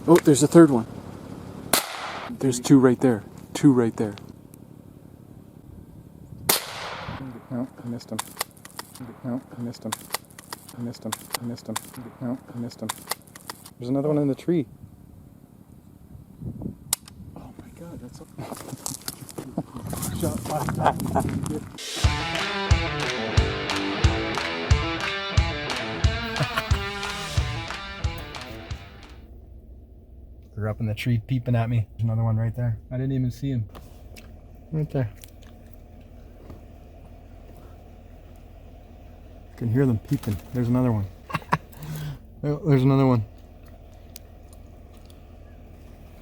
Oh, there's a third one. There's two right there. Two right there. No, I missed him. No, I missed him. I missed him. I missed him. No, I missed him. There's another one in the tree. Oh my god, that's a... They're up in the tree peeping at me. There's another one right there. I didn't even see him. Right there. I can hear them peeping. There's another one. Oh, there's another one.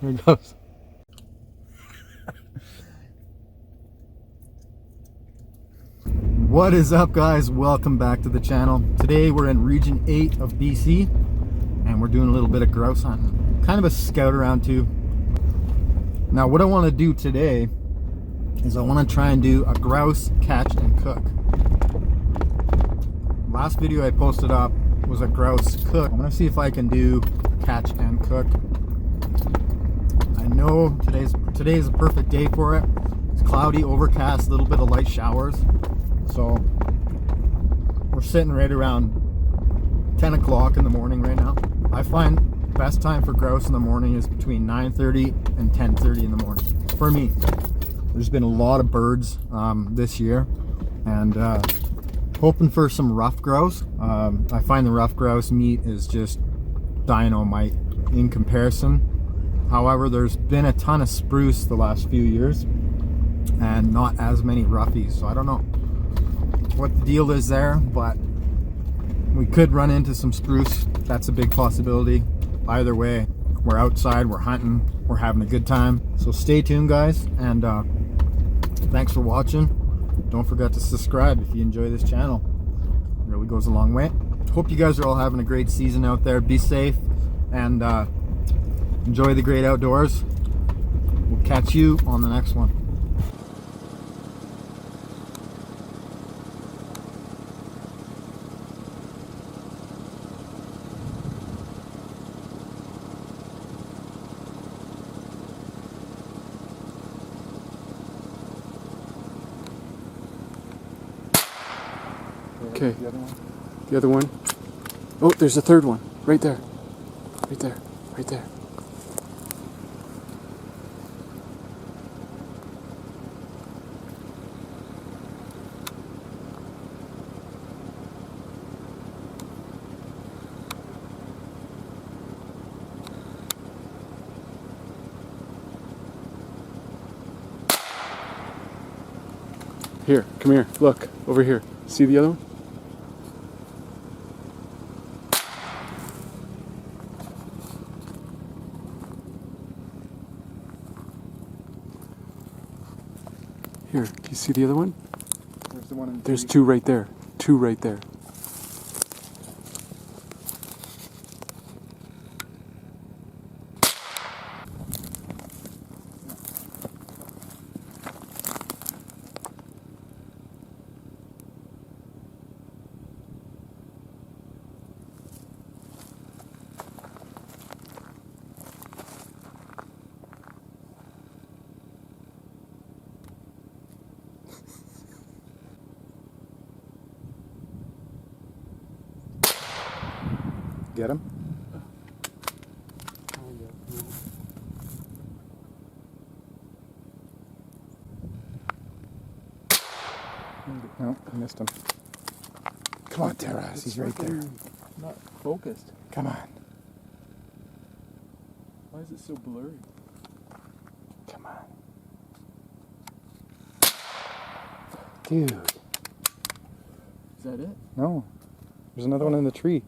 There it goes. What is up, guys? Welcome back to the channel. Today we're in region 8 of BC and we're doing a little bit of grouse hunting. Kind of a scout around too. Now what I want to do today is I want to try and do a grouse catch and cook. Last video I posted up was a grouse cook. I'm going to see if I can do catch and cook. I know today's a perfect day for it. It's cloudy, overcast, a little bit of light showers. So we're sitting right around 10 o'clock in the morning right now. I find the best time for grouse in the morning is between 9:30 and 10:30 in the morning. For me, there's been a lot of birds this year, and hoping for some rough grouse. I find the rough grouse meat is just dynamite in comparison. However, there's been a ton of spruce the last few years and not as many roughies, so I don't know what the deal is there, but we could run into some spruce. That's a big possibility. Either way, we're outside, we're hunting, we're having a good time. So stay tuned, guys, and thanks for watching. Don't forget to subscribe if you enjoy this channel. It really goes a long way. Hope you guys are all having a great season out there. Be safe and enjoy the great outdoors. We'll catch you on the next one. Okay, the other one. Oh, there's a third one. Right there. Right there. Right there. Here, come here. Look, over here. See the other one? Here, do you see the other one? There's the one in the There's tree. two right there. Two right there. Get him? No, I missed him. Come on, Terras, he's right there. Not focused. Come on. Why is it so blurry? Come on. Dude. Is that it? No. There's another one in the tree.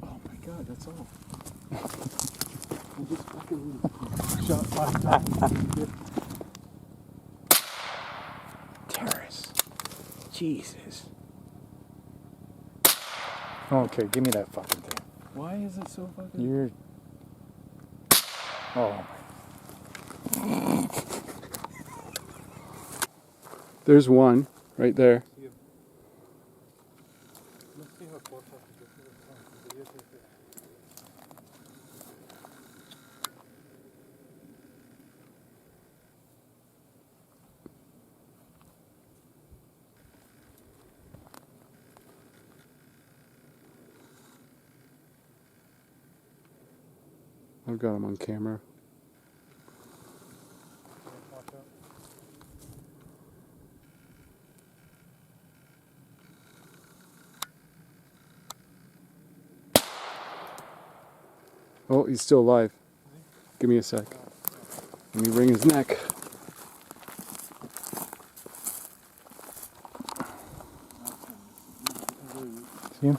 Oh my god, that's all. I just fucking shot Terrace. Jesus. Okay, give me that fucking thing. Why is it so fucking... You're... Oh. There's one right there. I've got him on camera. Oh, he's still alive. Give me a sec. Let me wring his neck. See him?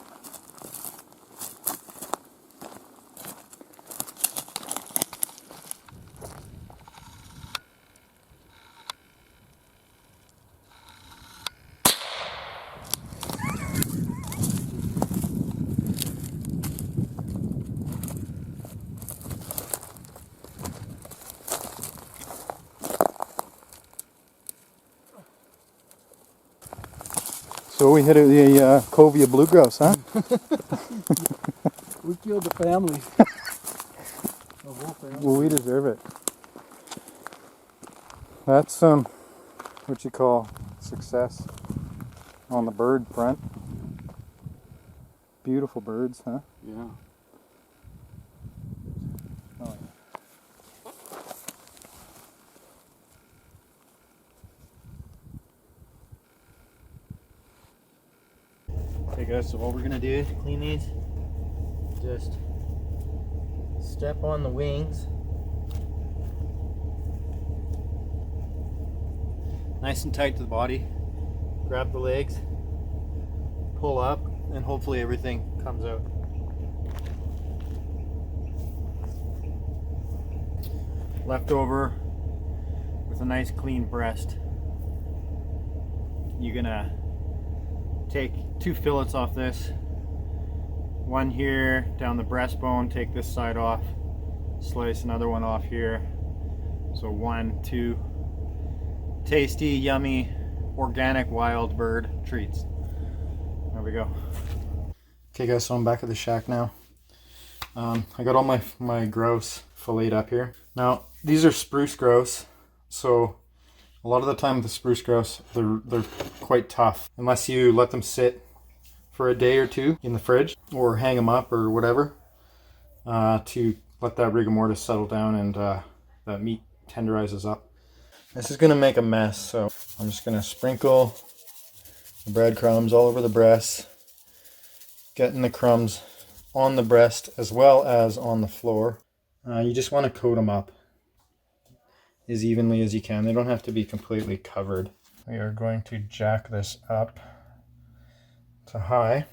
So we hit the covey of blue grouse, huh? We killed the family. The whole family. Well, we deserve it. That's what you call success on the bird front. Beautiful birds, huh? Yeah. Oh, Okay guys, so what we're gonna do to clean these, just step on the wings, nice and tight to the body, grab the legs, pull up, and hopefully everything comes out. Left over with a nice clean breast, you're gonna take 2 fillets off this, one here down the breastbone, take this side off, slice another one off here. So 1, 2 tasty, yummy, organic wild bird treats. There we go. okay guys, so I'm back at the shack now. I got all my grouse filleted up here. Now these are spruce grouse, so a lot of the time the spruce grouse, they're quite tough unless you let them sit for a day or two in the fridge or hang them up or whatever to let that rigor mortis settle down and that meat tenderizes up. This is going to make a mess, so I'm just going to sprinkle the breadcrumbs all over the breast, getting the crumbs on the breast as well as on the floor. You just want to coat them up as evenly as you can. They don't have to be completely covered. We are going to jack this up to high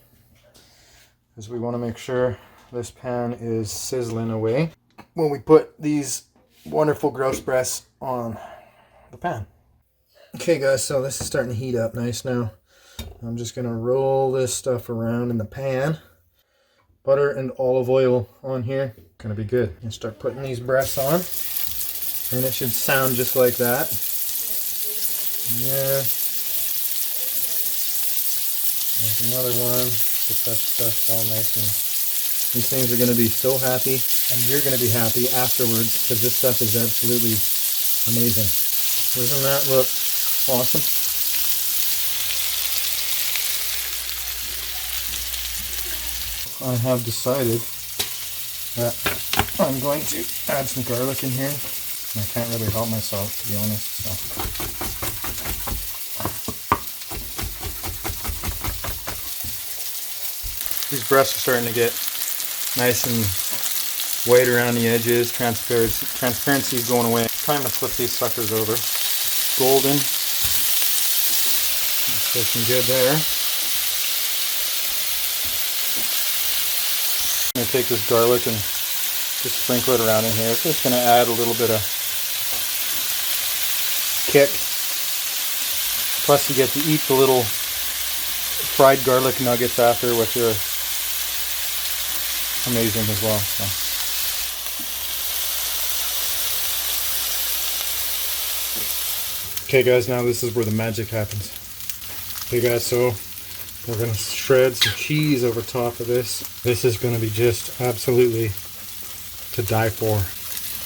because we want to make sure this pan is sizzling away when we put these wonderful grouse breasts on the pan. Okay guys, so this is starting to heat up nice now. I'm just going to roll this stuff around in the pan. Butter and olive oil on here. Gonna be good. And start putting these breasts on. And it should sound just like that. Yeah. There's another one. Get that stuff all nice and these things are going to be so happy, and you're going to be happy afterwards because this stuff is absolutely amazing. Doesn't that look awesome? I have decided that I'm going to add some garlic in here. I can't really help myself, to be honest. So. These breasts are starting to get nice and white around the edges. Transparency is going away. Time to flip these suckers over. Golden. That's looking good there. I'm going to take this garlic and just sprinkle it around in here. It's just going to add a little bit of kick. Plus you get to eat the little fried garlic nuggets after, which are amazing as well. So. Okay guys, now this is where the magic happens. Okay guys, so we're going to shred some cheese over top of this. This is going to be just absolutely to die for.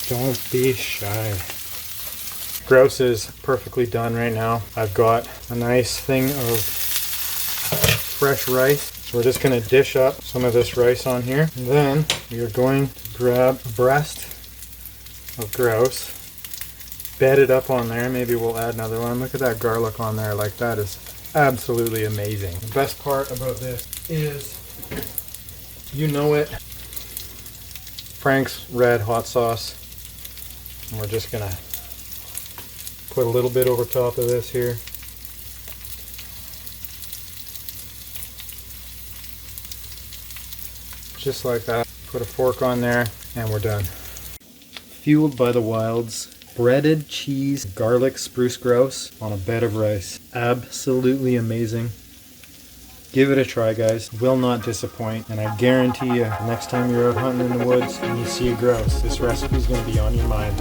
Don't be shy. Grouse is perfectly done right now. I've got a nice thing of fresh rice So we're just going to dish up some of this rice on here. And then we are going to grab a breast of grouse, bed it up on there. Maybe we'll add another one. Look at that garlic on there. Like, that is absolutely amazing. The best part about this is, you know it, Frank's red hot sauce. And we're just going to put a little bit over top of this here. Just like that. Put a fork on there and we're done. Fueled by the Wilds, breaded cheese, garlic spruce grouse on a bed of rice. Absolutely amazing. Give it a try, guys. Will not disappoint, and I guarantee you, next time you're out hunting in the woods and you see a grouse, this recipe is going to be on your mind.